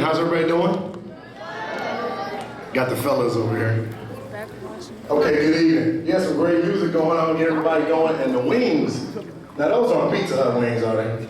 How's everybody doing? Got the fellas over here. Okay, good evening. You have some great music going on, get everybody going, and the wings. Now those aren't Pizza Hut wings, are they?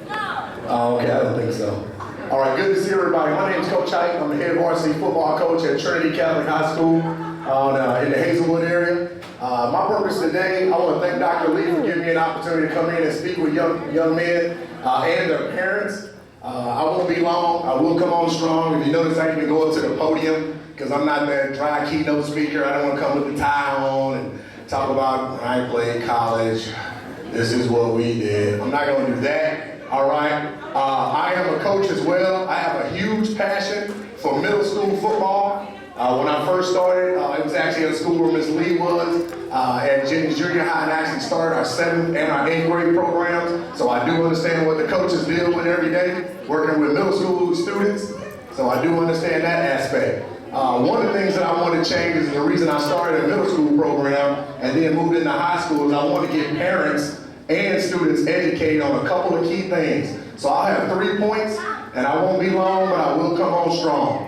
No. Oh, okay, I don't think so. All right, good to see everybody. My name is Coach Hite. I'm the head varsity football coach at Trinity Catholic High School in the Hazelwood area. My purpose today, I want to thank Dr. Lee for giving me an opportunity to come in and speak with young men and their parents. I won't be long. I will come on strong. If you notice, I even go up to the podium because I'm not that dry keynote speaker. I don't want to come with the tie on and talk about when I played college. This is what we did. I'm not going to do that. All right. I am a coach as well. I have a huge passion for middle school football. When I first started, it was actually in a school where Ms. Lee was at Jennings Junior High, and actually started our 7th and our 8th grade programs. So I do understand what the coaches deal with every day, working with middle school students. So I do understand that aspect. One of the things that I want to change is the reason I started a middle school program and then moved into high school is I want to get parents and students educated on a couple of key things. So I'll have 3 points, and I won't be long, but I will come on strong.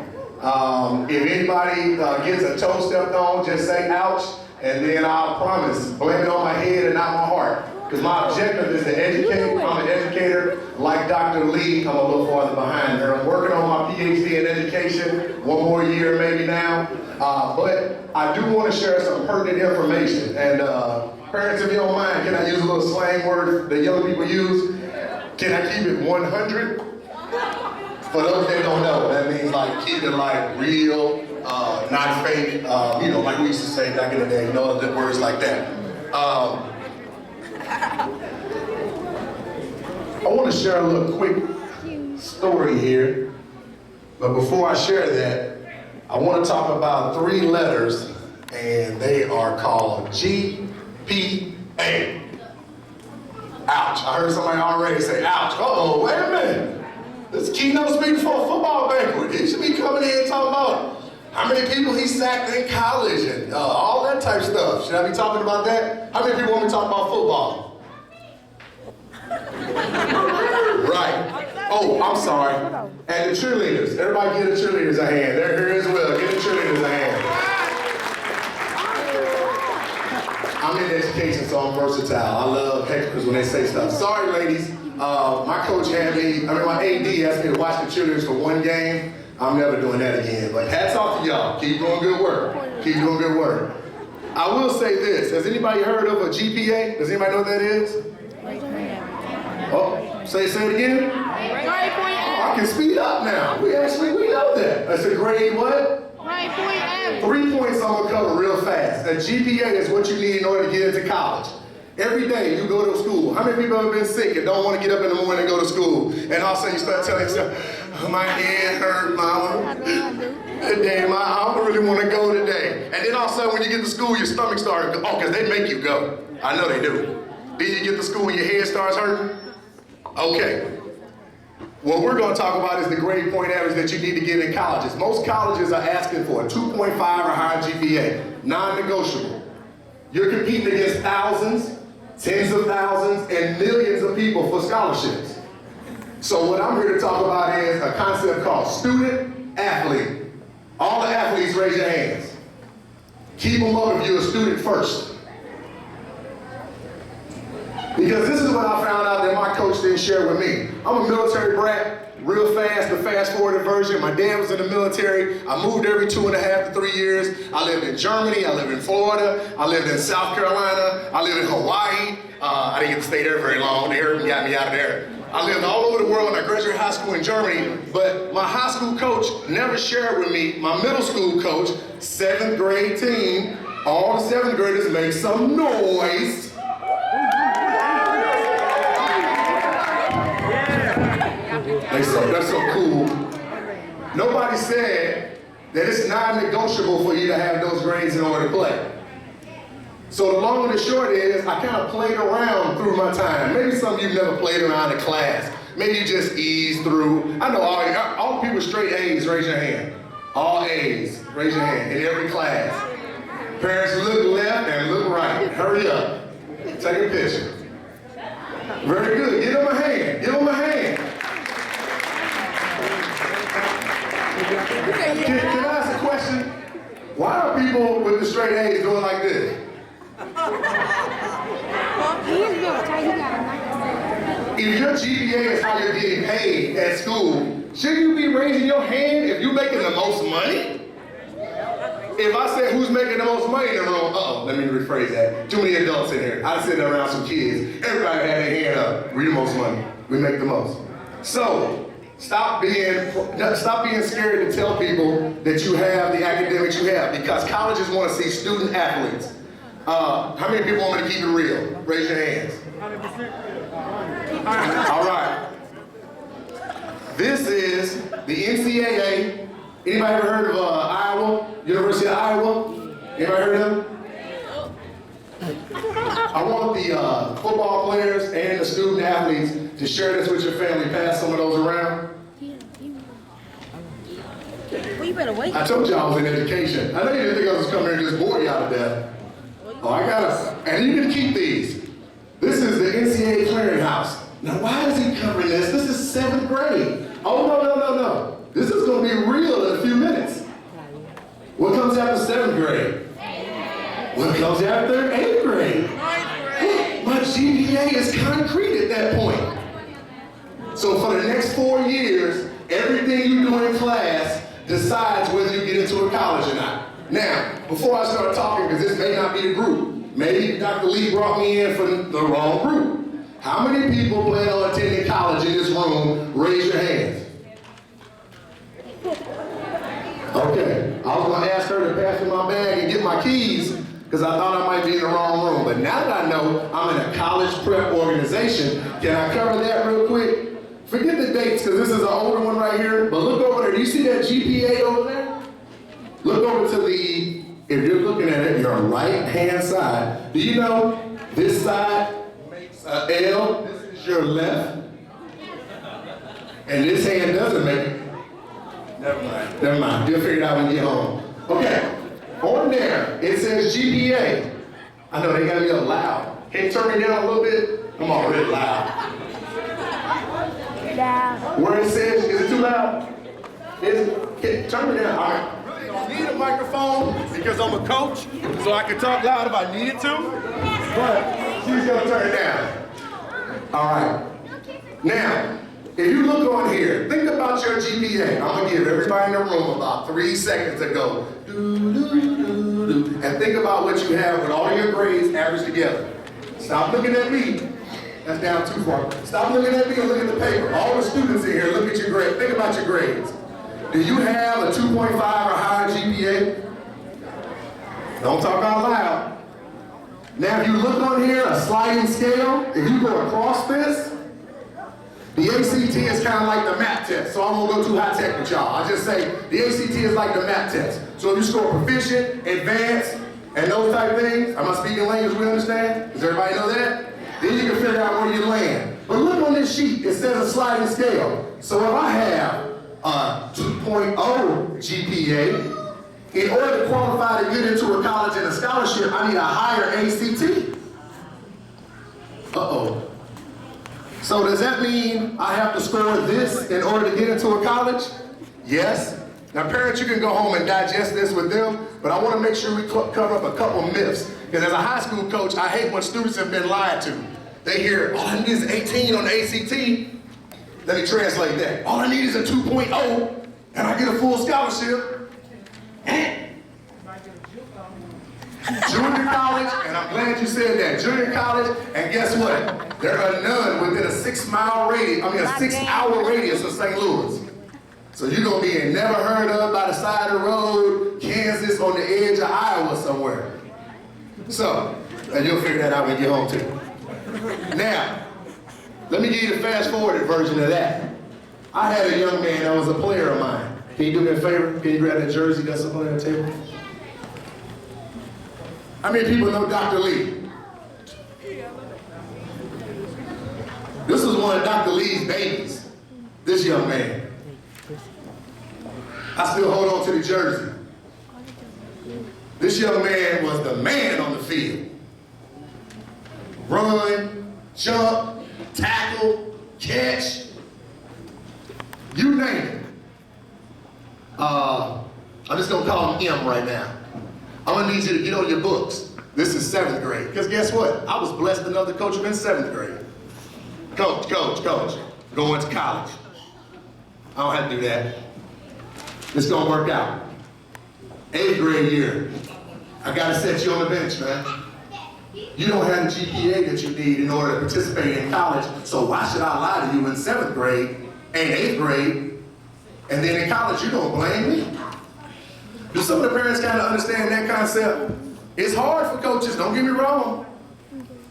If anybody gets a toe stepped on, just say ouch, and then I'll promise, blame it on my head and not my heart. Because my objective is to educate. I'm an educator. Like Dr. Lee, I'm a little farther behind her. I'm working on my PhD in education, 1 more year maybe now. But I do want to share some pertinent information. And parents, if you don't mind, can I use a little slang word that young people use? Can I keep it 100? For those that don't know, that means like keep it like real, not fake, you know, like we used to say back in the day, you know, other words like that. I want to share a little quick story here, but before I share that, I want to talk about 3 letters, and they are called G.P.A. Ouch, I heard somebody already say ouch. Uh-oh, wait a minute. This keynote speaker for a football banquet. He should be coming in and talking about how many people he sacked in college and all that type of stuff. Should I be talking about that? How many people want me to talk about football? Right. Oh, I'm sorry. And the cheerleaders. Everybody give the cheerleaders a hand. They're here as well. Give the cheerleaders a hand. I'm in education, so I'm versatile. I love hecklers when they say stuff. Sorry, ladies. My coach had me, my AD asked me to watch the cheerleaders for 1 game. I'm never doing that again. But hats off to y'all. Keep doing good work. Keep doing good work. I will say this. Has anybody heard of a G.P.A? Does anybody know what that is? Oh, say it again? I can speed up now. We know that. That's a grade what? 3 points I'm gonna cover real fast. A G.P.A is what you need in order to get into college. Every day you go to school. How many people have been sick and don't want to get up in the morning and go to school? And all of a sudden you start telling yourself, oh, my head hurt, mama. Damn, I don't really want to go today. And then all of a sudden when you get to school, your stomach starts, because they make you go. I know they do. Then you get to school and your head starts hurting? Okay. What we're going to talk about is the grade point average that you need to get in colleges. Most colleges are asking for a 2.5 or higher GPA, non-negotiable. You're competing against thousands, tens of thousands, and millions of people for scholarships. So what I'm here to talk about is a concept called student athlete. All the athletes, raise your hands. Keep them up if you're a student first. Because this is what I found out that my coach didn't share with me. I'm a military brat, real fast, the fast-forwarded version. My dad was in the military. I moved every 2.5 to 3 years. I lived in Germany, I lived in Florida, I lived in South Carolina, I lived in Hawaii. I didn't get to stay there very long. They heard me, got me out of there. I lived all over the world and I graduated high school in Germany, but my high school coach never shared with me, my middle school coach, 7th grade team, all the 7th graders make some noise. That's so cool. Nobody said that it's non-negotiable for you to have those grades in order to play. So the long and the short is, I kind of played around through my time. Maybe some of you never played around in class. Maybe you just eased through. I know all people with straight A's, raise your hand. All A's, raise your hand, in every class. Parents, look left and look right. Hurry up. Take a picture. Very good. Give them a hand. Give them a hand. Can I ask a question? Why are people with the straight A's doing like this? If your GPA is how you're getting paid at school, shouldn't you be raising your hand if you're making the most money? If I said who's making the most money in the room, let me rephrase that. Too many adults in here. I sit around some kids. Everybody had their hand up. We the most money. We make the most. So stop being scared to tell people that you have the academics you have, because colleges want to see student athletes. How many people want me to keep it real? Raise your hands. 100%. All right. This is the NCAA. Anybody ever heard of Iowa? University of Iowa? Anybody heard of them? I want the football players and the student athletes to share this with your family. Pass some of those around. Well, you better wait. I told you I was in education. I know you didn't think I was coming here and just bore you out of death. Oh, I got us. And you can keep these. This is the NCAA clearinghouse. Now, why is he covering this? This is 7th grade. Oh, no. This is going to be real in a few minutes. What comes after 7th grade? What comes after 8th grade? My GPA is concrete at that point. So for the next 4 years, everything you do in class decides whether you get into a college or not. Now, before I start talking, because this may not be the group, maybe Dr. Lee brought me in for the wrong group. How many people plan on attending college in this room? Raise your hands. Okay, I was going to ask her to pass me my bag and get my keys because I thought I might be in the wrong room. But now that I know I'm in a college prep organization, can I cover that real quick? Forget the dates because this is an older one right here, but look over there. Do you see that GPA over there? Look over to the, if you're looking at it, your right-hand side. Do you know this side makes an L? This is your left. And this hand doesn't make it. Never mind. You'll figure it out when you get home. Okay. On there, it says GPA. I know they gotta be up loud. Can you turn me down a little bit? I'm already loud. Where it says, is it too loud? Turn me down. All right. Really don't need a microphone because I'm a coach, so I can talk loud if I needed to. But she's gonna turn it down. All right. Now, if you look on here, think about your GPA. I'm gonna give everybody in the room about 3 seconds to go. And think about what you have with all your grades averaged together. Stop looking at me. That's down too far. Stop looking at me and look at the paper. All the students in here, look at your grades. Think about your grades. Do you have a 2.5 or higher GPA? Don't talk out loud. Now, if you look on here, a sliding scale, if you go across this, the ACT is kind of like the MAP test, so I won't go too high tech with y'all. I just say the ACT is like the MAP test. So if you score proficient, advanced, and those type things, am I speaking language we understand? Does everybody know that? Then you can figure out where you land. But look on this sheet, it says a sliding scale. So if I have a 2.0 GPA, in order to qualify to get into a college and a scholarship, I need a higher ACT. Uh-oh. So does that mean I have to score this in order to get into a college? Yes. Now parents, you can go home and digest this with them, but I want to make sure we cover up a couple myths. Because as a high school coach, I hate when students have been lied to. They hear, all I need is 18 on the ACT. Let me translate that. All I need is a 2.0 and I get a full scholarship. Junior college, and I'm glad you said that, junior college, and guess what? There are none within a 6-mile radius, a 6-hour radius of St. Louis. So you're gonna be in never heard of by the side of the road, Kansas on the edge of Iowa somewhere. So, and you'll figure that out when you get home too. Now, let me give you the fast forwarded version of that. I had a young man that was a player of mine. Can you do me a favor? Can you grab that jersey that's up on that table? How many people know Dr. Lee? This was one of Dr. Lee's babies, this young man. I still hold on to the jersey. This young man was the man on the field. Run, jump, tackle, catch, you name it. I'm just gonna call him M right now. I'm gonna need you to get on your books. This is 7th grade, because guess what? I was blessed enough to coach him in 7th grade. Coach, going to college. I don't have to do that. It's gonna work out. 8th grade year, I gotta set you on the bench, man. You don't have the G.P.A. that you need in order to participate in college, so why should I lie to you in 7th grade and 8th grade, and then in college you don't blame me? Do some of the parents kind of understand that concept? It's hard for coaches, don't get me wrong.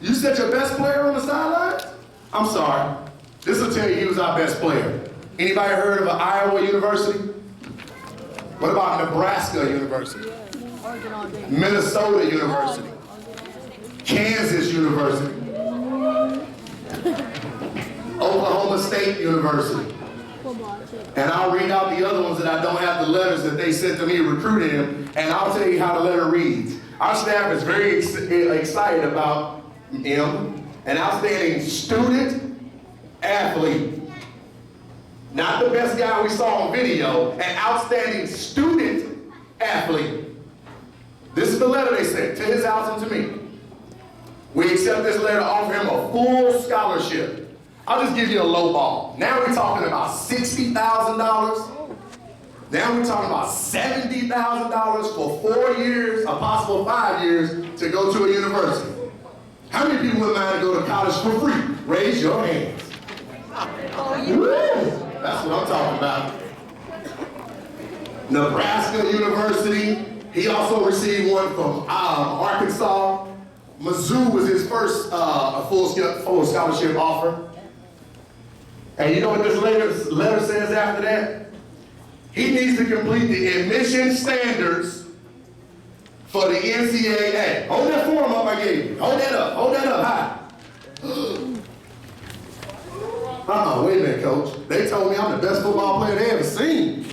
You set your best player on the sidelines? I'm sorry, this will tell you he was our best player. Anybody heard of Iowa University? What about Nebraska University? Minnesota University? Kansas University? Oklahoma State University? And I'll read out the other ones that I don't have the letters that they sent to me recruiting him, and I'll tell you how the letter reads. Our staff is very excited about him, an outstanding student, athlete. Not the best guy we saw on video, an outstanding student, athlete. This is the letter they sent to his house and to me. We accept this letter to offer him a full scholarship. I'll just give you a low ball. Now we're talking about $60,000. Now we're talking about $70,000 for 4 years, a possible 5 years, to go to a university. How many people would mind to go to college for free? Raise your hands. That's what I'm talking about. Nebraska University. He also received one from Arkansas. Mizzou was his first full scholarship offer. And you know what this letter says after that? He needs to complete the admission standards for the NCAA. Hold that form up I gave you. Hold that up high. Wait a minute, coach. They told me I'm the best football player they ever seen.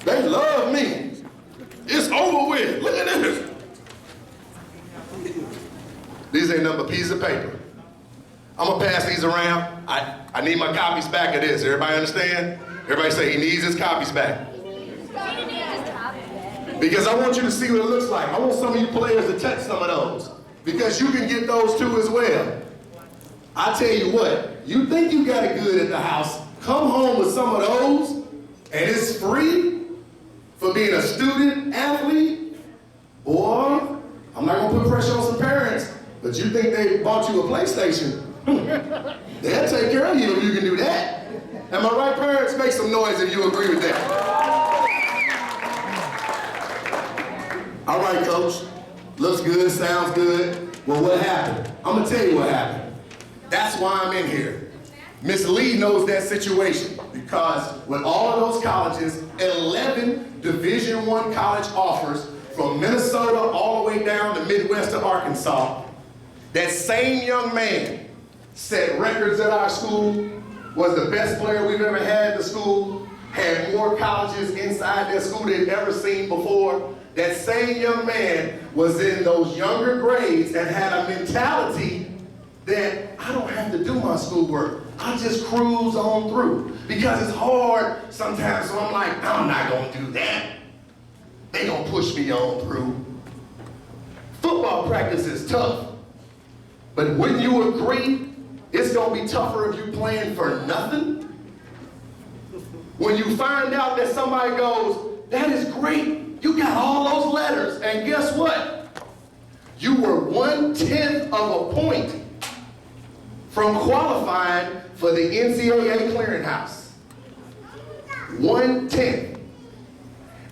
They love me. It's over with. Look at this. These ain't nothing but pieces of paper. I'm gonna pass these around. I need my copies back of this. Everybody understand? Everybody say he needs his copies back. Because I want you to see what it looks like. I want some of you players to touch some of those. Because you can get those too as well. I tell you what, you think you got it good at the house, come home with some of those, and it's free for being a student athlete. Boy, I'm not gonna put pressure on some parents, but you think they bought you a PlayStation? They'll take care of you if you can do that. Am I right, parents? Make some noise if you agree with that. All right, coach. Looks good, sounds good. Well, what happened? I'm gonna tell you what happened. That's why I'm in here. Miss Lee knows that situation because with all of those colleges, 11 Division I college offers from Minnesota all the way down to Midwest to Arkansas, that same young man set records at our school, was the best player we've ever had at the school, had more colleges inside that school they'd ever seen before. That same young man was in those younger grades and had a mentality that I don't have to do my schoolwork. I just cruise on through. Because it's hard sometimes, so I'm like, I'm not gonna do that. They gonna push me on through. Football practice is tough. But wouldn't you agree, it's gonna be tougher if you're playing for nothing? When you find out that somebody goes, that is great, you got all those letters, and guess what? You were 1/10 of a point from qualifying for the NCAA clearinghouse. 1/10.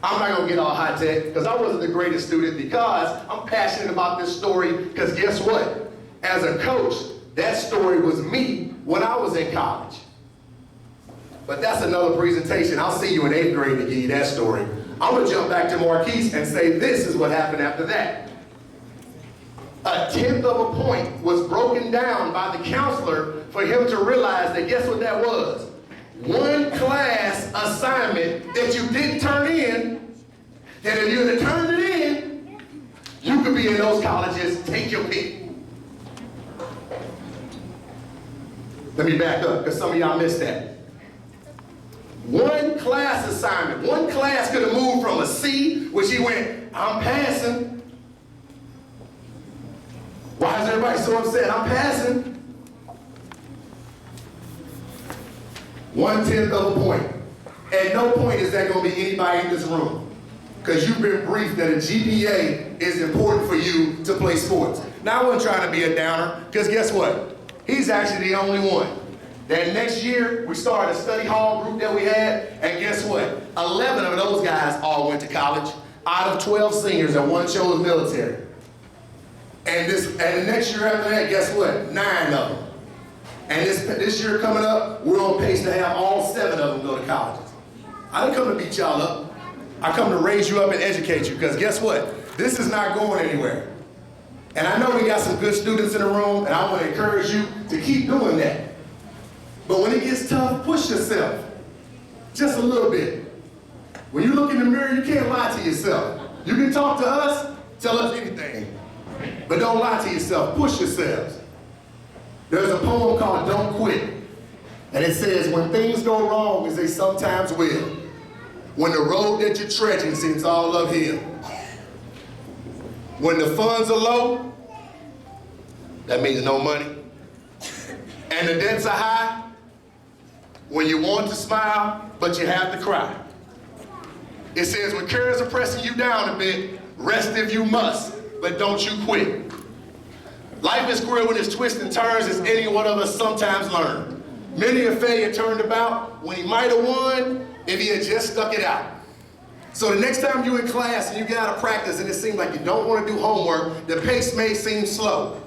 I'm not gonna get all high tech because I wasn't the greatest student, because I'm passionate about this story, because guess what? As a coach, that story was me when I was in college. But that's another presentation. I'll see you in 8th grade to give you that story. I'm gonna jump back to Marquise and say this is what happened after that. 1/10 of a point was broken down by the counselor for him to realize that guess what that was? One class assignment that you didn't turn in, that if you had turned it in, you could be in those colleges. Take your pick. Let me back up, because some of y'all missed that. One class assignment, one class could have moved from a C, which he went, I'm passing. Why is everybody so upset? I'm passing. 1/10 of a point. At no point is that going to be anybody in this room, because you've been briefed that a GPA is important for you to play sports. Now, I wasn't trying to be a downer, because guess what? He's actually the only one. That next year, we started a study hall group that we had, and guess what? 11 of those guys all went to college. Out of 12 seniors, and 1 chose military. And the next year after that, guess what? 9 of them. And this year coming up, we're on pace to have all 7 of them go to colleges. I didn't come to beat y'all up. I come to raise you up and educate you, because guess what? This is not going anywhere. And I know we got some good students in the room, and I want to encourage you to keep doing that. But when it gets tough, push yourself. Just a little bit. When you look in the mirror, you can't lie to yourself. You can talk to us, tell us anything. But don't lie to yourself, push yourselves. There's a poem called Don't Quit. And it says, when things go wrong, as they sometimes will, when the road that you're trudging seems all uphill, when the funds are low, that means no money, and the debts are high, when you want to smile, but you have to cry. It says, when cares are pressing you down a bit, rest if you must, but don't you quit. Life is cruel when its twists and turns, as any one of us sometimes learn. Many a failure turned about when he might have won if he had just stuck it out. So the next time you're in class and you get out of practice and it seems like you don't want to do homework, the pace may seem slow,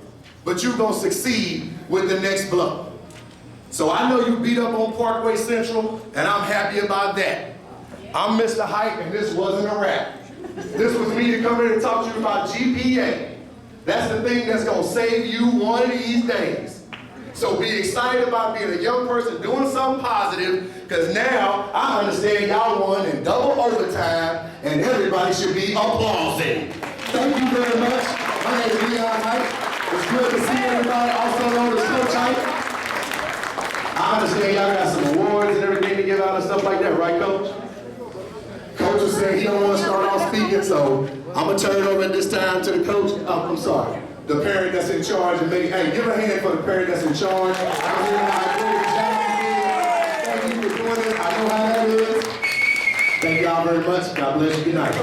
but you're going to succeed with the next blow. So I know you beat up on Parkway Central, and I'm happy about that. I'm Mr. Hite, and this wasn't a rap. This was me to come here and talk to you about G.P.A. That's the thing that's going to save you one of these days. So be excited about being a young person doing something positive, because now I understand y'all won in double overtime, and everybody should be applauding. Thank you very much. My name is Hite. It's good to see everybody, also known as Coach Hite. I understand y'all got some awards and everything to give out and stuff like that, right, Coach? Coach was saying he don't want to start off speaking, so I'm going to turn it over at this time to the coach. Oh, I'm sorry. The parent that's in charge. And hey, give a hand for the parent that's in charge. I'm here now. Thank you for doing it. I know how that is. Thank y'all very much. God bless you. Good night.